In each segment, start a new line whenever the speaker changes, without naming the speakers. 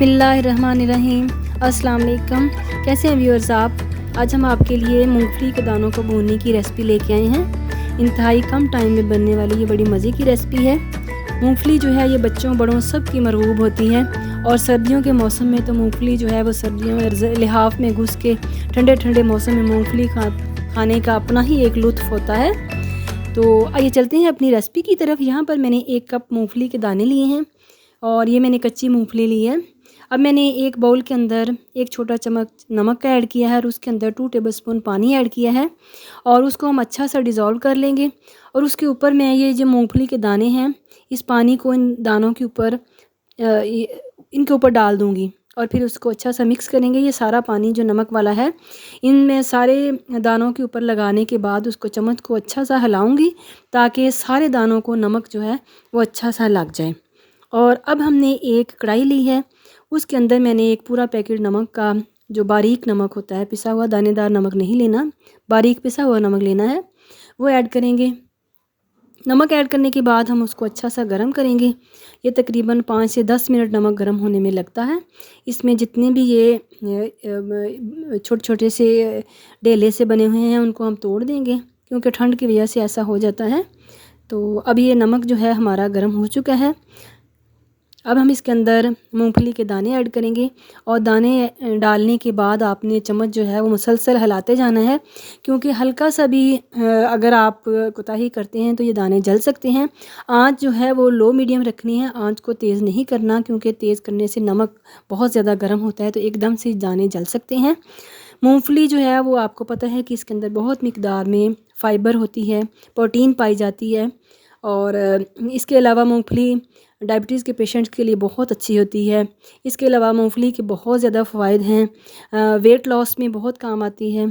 बिस्मिल्लाहिर्रहमानिर्रहीम। अस्सलाम वालेकुम। कैसे हैं व्यूअर्स आप? आज हम आपके लिए मूंगफली के दानों को भूनने की रेसिपी लेके आए हैं। इंतहाई कम टाइम में बनने वाली ये बड़ी मज़े की रेसिपी है। मूंगफली जो है ये बच्चों बड़ों सब की मरगूब होती है और सर्दियों के मौसम में तो मूंगफली जो है वो सर्दियों में लिहाफ में घुस के ठंडे ठंडे मौसम में मूंगफली खाने का अपना ही एक लुत्फ़ होता है। तो आइए चलते हैं अपनी रेसिपी की तरफ। यहाँ पर मैंने 1 कप मूंगफली के दाने लिए हैं और ये मैंने कच्ची मूंगफली ली है। अब मैंने एक बाउल के अंदर 1 छोटा चम्मच नमक का ऐड किया है और उसके अंदर 2 टेबलस्पून पानी ऐड किया है और उसको हम अच्छा सा डिज़ोल्व कर लेंगे। और उसके ऊपर मैं ये जो मूंगफली के दाने हैं इस पानी को इन दानों के ऊपर इनके ऊपर डाल दूँगी और फिर उसको अच्छा सा मिक्स करेंगे। ये सारा पानी जो नमक वाला है इनमें सारे दानों के ऊपर लगाने के बाद उसको चम्मच को अच्छा सा हिलाऊंगी ताकि सारे दानों को नमक जो है वो अच्छा सा लग जाए। और अब हमने एक कढ़ाई ली है, उसके अंदर मैंने एक पूरा पैकेट नमक का, जो बारीक नमक होता है, पिसा हुआ दानेदार नमक नहीं लेना, बारीक पिसा हुआ नमक लेना है, वो ऐड करेंगे। नमक ऐड करने के बाद हम उसको अच्छा सा गर्म करेंगे। ये तकरीबन 5 से 10 मिनट नमक गर्म होने में लगता है। इसमें जितने भी ये छोटे छोटे से डेले से बने हुए हैं उनको हम तोड़ देंगे क्योंकि ठंड की वजह से ऐसा हो जाता है। तो अब ये नमक जो है हमारा गर्म हो चुका है। अब हम इसके अंदर मूंगफली के दाने ऐड करेंगे और दाने डालने के बाद आपने चम्मच जो है वो मुसलसल हिलाते जाना है क्योंकि हल्का सा भी अगर आप कोताही करते हैं तो ये दाने जल सकते हैं। आंच जो है वो लो मीडियम रखनी है, आंच को तेज़ नहीं करना क्योंकि तेज़ करने से नमक बहुत ज़्यादा गर्म होता है तो एकदम से दाने जल सकते हैं। मूंगफली जो है वो आपको पता है कि इसके अंदर बहुत मिकदार में फ़ाइबर होती है, प्रोटीन पाई जाती है और इसके अलावा मूंगफली डायबिटीज़ के पेशेंट्स के लिए बहुत अच्छी होती है। इसके अलावा मूंगफली के बहुत ज़्यादा फ़वाइद हैं। वेट लॉस में बहुत काम आती है।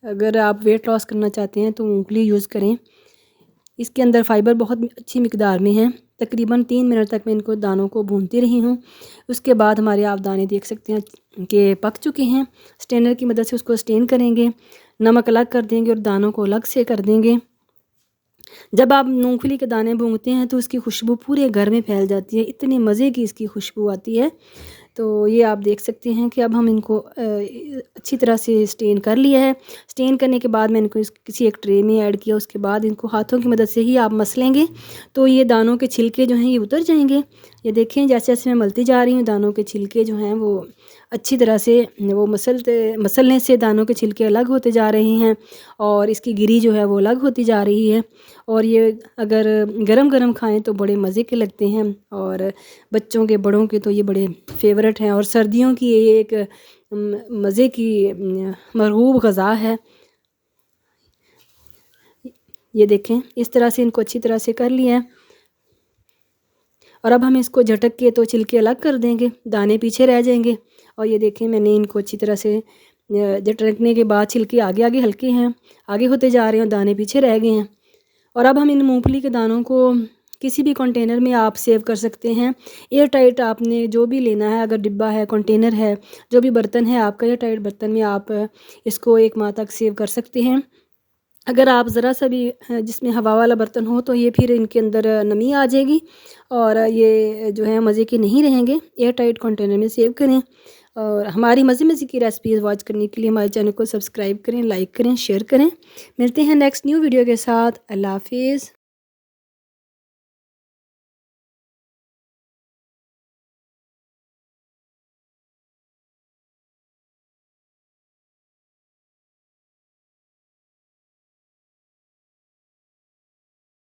अगर आप वेट लॉस करना चाहते हैं तो मूंगफली यूज़ करें। इसके अंदर फ़ाइबर बहुत अच्छी मिकदार में है। तकरीबन 3 मिनट तक मैं इनको दानों को भूनती रही हूँ। उसके बाद हमारे आप दाने देख सकते हैं कि पक चुके हैं। स्ट्रेनर की मदद से उसको स्टेन करेंगे, नमक अलग कर देंगे और दानों को अलग से कर देंगे। जब आप मूंगफली के दाने भूनते हैं तो उसकी खुशबू पूरे घर में फैल जाती है, इतनी मज़े की इसकी खुशबू आती है। तो ये आप देख सकते हैं कि अब हम इनको अच्छी तरह से स्टेन कर लिया है। स्टेन करने के बाद मैंने इनको किसी एक ट्रे में ऐड किया। उसके बाद इनको हाथों की मदद से ही आप मसलेंगे तो ये दानों के छिलके जो हैं ये उतर जाएंगे। ये देखें जैसे जैसे मैं मलती जा रही हूँ दानों के छिलके जो हैं वो अच्छी तरह से वो मसलने से दानों के छिलके अलग होते जा रहे हैं और इसकी गिरी जो है वो अलग होती जा रही है। और ये अगर गरम गरम खाएं तो बड़े मज़े के लगते हैं और बच्चों के बड़ों के तो ये बड़े फेवरेट हैं और सर्दियों की ये एक मज़े की मरगूब ग़ज़ा है। ये देखें इस तरह से इनको अच्छी तरह से कर लिया है और अब हम इसको झटक के तो छिलके अलग कर देंगे, दाने पीछे रह जाएंगे। और ये देखें मैंने इनको अच्छी तरह से झटकने के बाद छिलके आगे आगे हल्के हैं, आगे होते जा रहे हैं, दाने पीछे रह गए हैं। और अब हम इन मूंगफली के दानों को किसी भी कंटेनर में आप सेव कर सकते हैं। एयर टाइट आपने जो भी लेना है, अगर डिब्बा है, कंटेनर है, जो भी बर्तन है आपका, एयर टाइट बर्तन में आप इसको 1 माह तक सेव कर सकते हैं। अगर आप ज़रा सा भी जिसमें हवा वाला बर्तन हो तो ये फिर इनके अंदर नमी आ जाएगी और ये जो है मज़े के नहीं रहेंगे। एयर टाइट कंटेनर में सेव करें और हमारी मज़े मज़े की रेसिपीज़ वॉच करने के लिए हमारे चैनल को सब्सक्राइब करें, लाइक करें, शेयर करें। मिलते हैं नेक्स्ट न्यू वीडियो के साथ। अल्लाह हाफिज़।